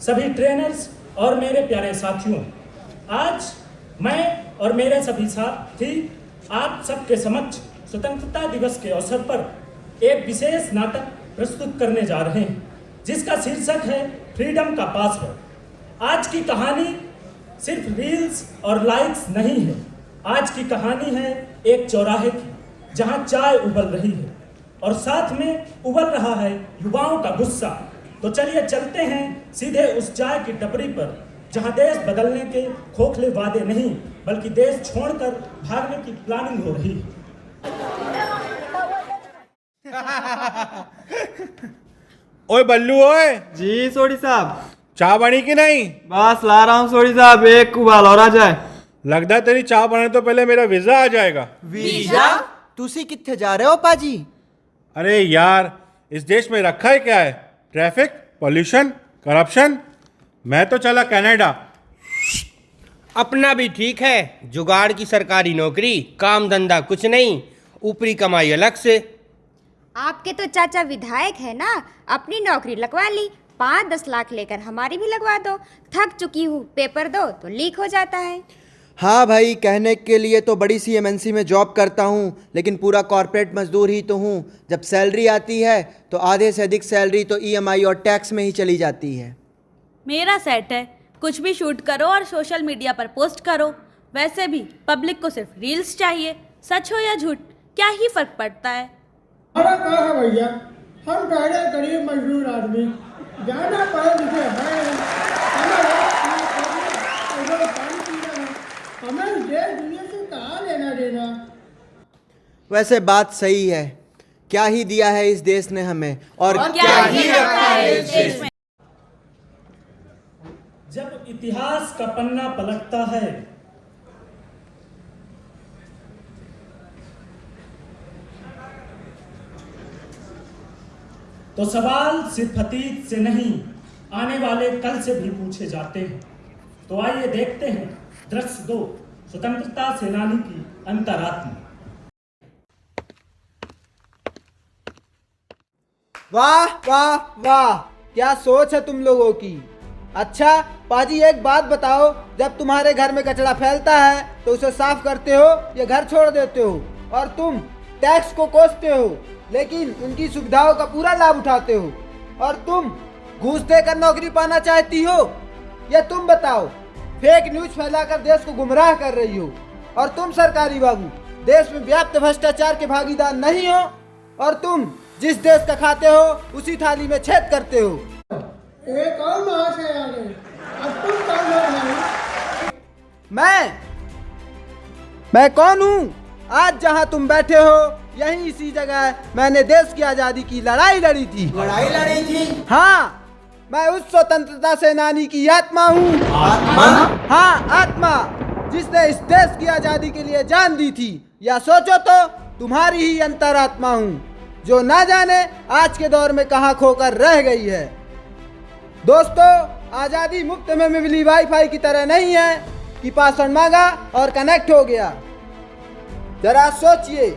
सभी ट्रेनर्स और मेरे प्यारे साथियों, आज मैं और मेरे सभी साथी आप सबके समक्ष स्वतंत्रता दिवस के अवसर पर एक विशेष नाटक प्रस्तुत करने जा रहे हैं, जिसका शीर्षक है फ्रीडम का पासवर्ड। आज की कहानी सिर्फ रील्स और लाइक्स नहीं है। आज की कहानी है एक चौराहे की, जहां चाय उबल रही है और साथ में उबल रहा है युवाओं का गुस्सा। तो चलिए चलते हैं सीधे उस चाय की टपरी पर, जहां देश बदलने के खोखले वादे नहीं बल्कि देश छोड़कर भागने की प्लानिंग हो रही है। ओए बल्लू, ओए जी सोडी साहब, चाय बनी कि नहीं? बस ला रहा हूँ सोडी साहब, एक उबाल और आ जाए। लगता है तेरी चाय बनने तो पहले मेरा वीजा आ जाएगा। वीजा? तुसी कित्थे जा रहे हो पाजी? अरे यार, इस देश में रखा है क्या है? Traffic, pollution, corruption. मैं तो चला कनाडा। अपना भी ठीक है, जुगाड़ की सरकारी नौकरी, काम धंधा कुछ नहीं, ऊपरी कमाई अलग से। आपके तो चाचा विधायक है ना, अपनी नौकरी लगवा ली, 5-10 लाख लेकर हमारी भी लगवा दो। थक चुकी हूँ, पेपर दो तो लीक हो जाता है। हाँ भाई, कहने के लिए तो बड़ी सी एमएनसी में जॉब करता हूँ, लेकिन पूरा कॉर्पोरेट मजदूर ही तो हूँ। जब सैलरी आती है तो आधे से अधिक सैलरी तो ईएमआई और टैक्स में ही चली जाती है। मेरा सेट है, कुछ भी शूट करो और सोशल मीडिया पर पोस्ट करो। वैसे भी पब्लिक को सिर्फ रील्स चाहिए, सच हो या झूठ क्या ही फर्क पड़ता है। हमारा कहा है भैया, हम पहले गरीब मजदूर आदमी, ज्यादा पढ़े लिखे हैं, हमें देश दुनिया से कहाँ लेना देना। वैसे बात सही है, क्या ही दिया है इस देश ने हमें और क्या ही रखा है इस देश में। जब इतिहास का पन्ना पलटता है तो सवाल सिर्फ अतीत से नहीं, आने वाले कल से भी पूछे जाते हैं। तो आइए देखते हैं दृश्य 2, स्वतंत्रता सेनानी की अंतरात्मा। वाह वाह वाह, क्या सोच है तुम लोगों की। अच्छा पाजी, एक बात बताओ, जब तुम्हारे घर में कचरा फैलता है तो उसे साफ करते हो या घर छोड़ देते हो? और तुम टैक्स को कोसते हो लेकिन उनकी सुविधाओं का पूरा लाभ उठाते हो। और तुम घूस देकर नौकरी पाना चाहती हो, या तुम बताओ फेक न्यूज फैलाकर देश को गुमराह कर रही हो। और तुम सरकारी बाबू, देश में व्याप्त भ्रष्टाचार के भागीदार नहीं हो, और तुम जिस देश का खाते हो उसी थाली में छेद करते हो। एक और महाशय आ गए, अब तुम कौन हो भाई? मैं कौन हूँ? आज जहाँ तुम बैठे हो यहीं इसी जगह मैंने देश की आजादी की लड़ाई लड़ी थी। लड़ाई लड़ी थी? हाँ, मैं उस स्वतंत्रता सेनानी की आत्मा हूँ। आत्मा? हाँ, आत्मा, जिसने इस देश की आजादी के लिए जान दी थी। या सोचो तो तुम्हारी ही अंतरात्मा हूँ, जो ना जाने आज के दौर में कहाँ खोकर रह गई है। दोस्तों, आजादी मुफ्त में मिली वाईफाई की तरह नहीं है कि पासवर्ड मांगा और कनेक्ट हो गया। जरा सोचिए,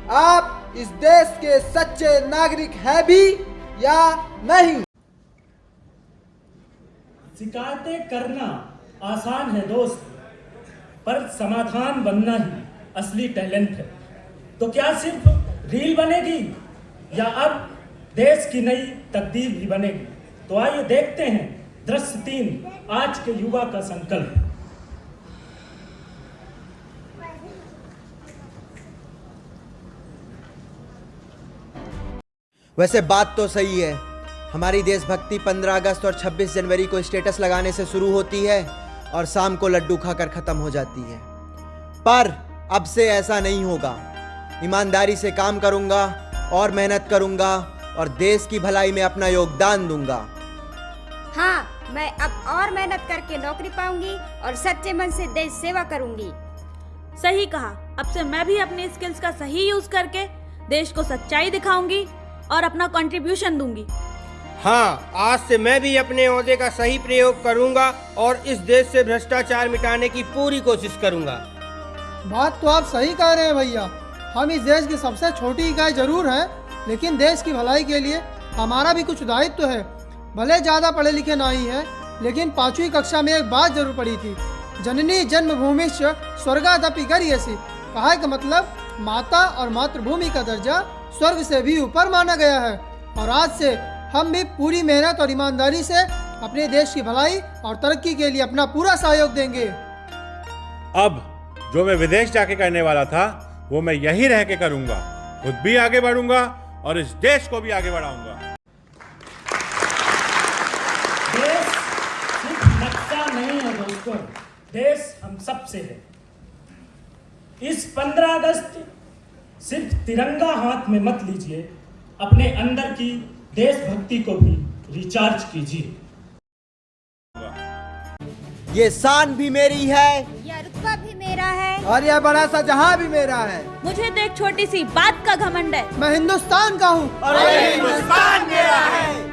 आप इस देश के सच्चे नागरिक हैं भी या नहीं? शिकायतें करना आसान है दोस्त, पर समाधान बनना ही असली टैलेंट है। तो क्या सिर्फ रील बनेगी या अब देश की नई तकदीर भी बनेगी? तो आइए देखते हैं दृश्य 3, आज के युवा का संकल्प। वैसे बात तो सही है, हमारी देशभक्ति 15 अगस्त और 26 जनवरी को स्टेटस लगाने से शुरू होती है और शाम को लड्डू खाकर खत्म हो जाती है। पर अब से ऐसा नहीं होगा। ईमानदारी से काम करूंगा और मेहनत करूंगा और देश की भलाई में अपना योगदान दूंगा। हाँ, मैं अब और मेहनत करके नौकरी पाऊंगी और सच्चे मन से देश सेवा करूंगी। सही कहा, अब से मैं भी अपने स्किल्स का सही यूज करके देश को सच्चाई दिखाऊंगी और अपना कंट्रीब्यूशन दूंगी। हाँ, आज से मैं भी अपने ओहदे का सही प्रयोग करूंगा और इस देश से भ्रष्टाचार मिटाने की पूरी कोशिश करूंगा। बात तो आप सही कह रहे हैं भैया, हम इस देश की सबसे छोटी इकाई जरूर है, लेकिन देश की भलाई के लिए हमारा भी कुछ दायित्व है। भले ज़्यादा पढ़े लिखे नहीं हैं, लेकिन 5वीं कक्षा में एक बात जरूर पढ़ी थी, जननी जन्मभूमिश्च स्वर्गादपि गरीयसी। कहा का मतलब माता और मातृभूमि का दर्जा स्वर्ग से भी ऊपर माना गया है। और आज से हम भी पूरी मेहनत और ईमानदारी से अपने देश की भलाई और तरक्की के लिए अपना पूरा सहयोग देंगे। अब जो मैं विदेश जाके करने वाला था वो मैं यहीं रह के करूंगा। खुद भी आगे बढ़ूंगा और इस देश को भी आगे बढ़ाऊंगा। देश सिर्फ नक्शा नहीं है दोस्तों, देश हम सब से है। इस 15 अगस्त सिर्फ तिरंगा हाथ में मत लीजिए, अपने अंदर की देशभक्ति को भी रिचार्ज कीजिए। ये शान भी मेरी है, यह रुतबा भी मेरा है, और यह बड़ा सा जहां भी मेरा है। मुझे तो एक छोटी सी बात का घमंड है। मैं हिंदुस्तान का हूँ और ये हिंदुस्तान मेरा है।